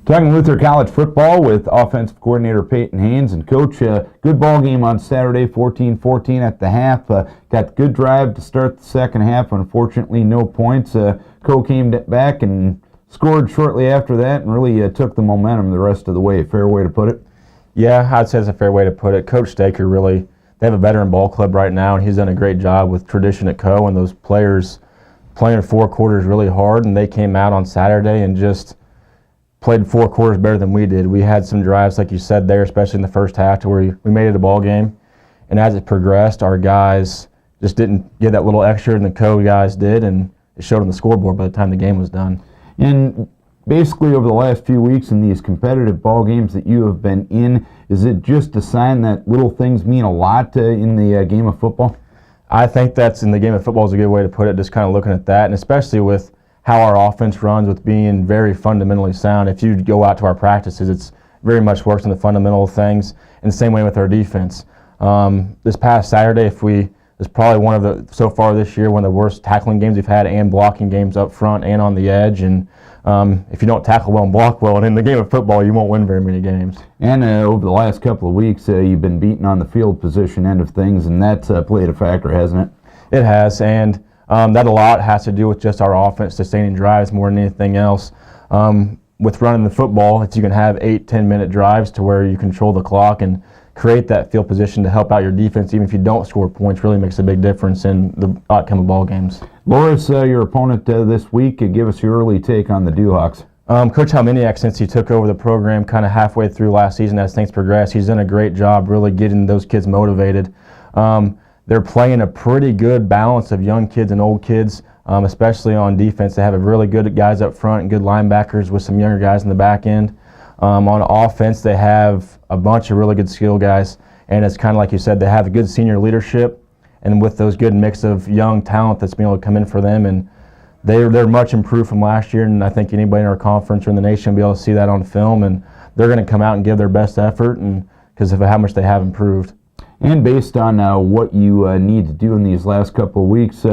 Talking Luther College football with offensive coordinator Peyton Haynes. And Coach, good ball game on Saturday, 14-14 at the half. Got good drive to start the second half. Unfortunately, no points. Co came back and scored shortly after that and really took the momentum the rest of the way. Fair way to put it? Yeah, I'd say it's a fair way to put it. Coach Staker really, they have a veteran ball club right now, and he's done a great job with tradition at Co, and those players playing 4 quarters really hard, and they came out on Saturday and just played 4 quarters better than we did. We had some drives, like you said there, especially in the first half, to where we made it a ball game. And as it progressed, our guys just didn't get that little extra, and the Co guys did, and it showed on the scoreboard by the time the game was done. And basically over the last few weeks in these competitive ball games that you have been in, is it just a sign that little things mean a lot in the game of football? I think that's in the game of football is a good way to put it, just kind of looking at that, and especially with how our offense runs with being very fundamentally sound. If you go out to our practices, it's very much works on the fundamental things, and the same way with our defense. This past Saturday, was probably one of the, so far this year, one of the worst tackling games we've had and blocking games up front and on the edge. And if you don't tackle well and block well, and in the game of football, you won't win very many games. And over the last couple of weeks, you've been beaten on the field position end of things, and that's played a factor, hasn't it? It has, and that a lot has to do with just our offense sustaining drives more than anything else. With running the football, you can have 8-10 minute drives to where you control the clock and create that field position to help out your defense. Even if you don't score points, really makes a big difference in the outcome of ball games. Loras, your opponent this week, give us your early take on the Duhawks. Coach Halminiak, since he took over the program kind of halfway through last season as things progressed, he's done a great job really getting those kids motivated. They're playing a pretty good balance of young kids and old kids, especially on defense. They have a really good guys up front and good linebackers with some younger guys in the back end. On offense, they have a bunch of really good skill guys, and it's kind of like you said, they have a good senior leadership, and with those good mix of young talent that's been able to come in for them, and they're much improved from last year, and I think anybody in our conference or in the nation will be able to see that on film, and they're going to come out and give their best effort and because of how much they have improved. And based on what you need to do in these last couple of weeks,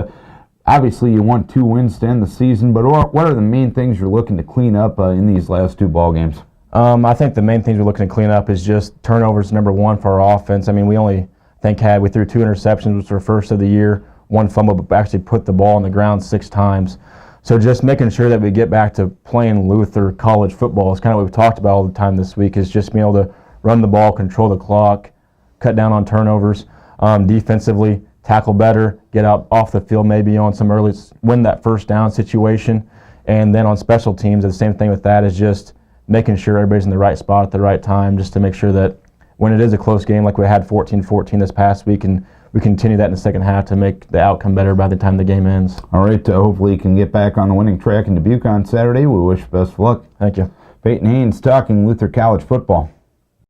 obviously you want 2 wins to end the season, but what are the main things you're looking to clean up in these last 2 ball games? I think the main things we're looking to clean up is just turnovers, number 1 for our offense. I mean, we only we threw 2 interceptions, which were first of the year, 1 fumble, but actually put the ball on the ground 6 times. So just making sure that we get back to playing Luther College football is kind of what we've talked about all the time this week, is just being able to run the ball, control the clock, cut down on turnovers, defensively, tackle better, get out off the field maybe on some early, win that first down situation. And then on special teams, the same thing with that is just making sure everybody's in the right spot at the right time, just to make sure that when it is a close game like we had 14-14 this past week, and we continue that in the second half to make the outcome better by the time the game ends. All right, hopefully you can get back on the winning track in Dubuque on Saturday. We wish you best of luck. Thank you. Peyton Haynes talking Luther College football.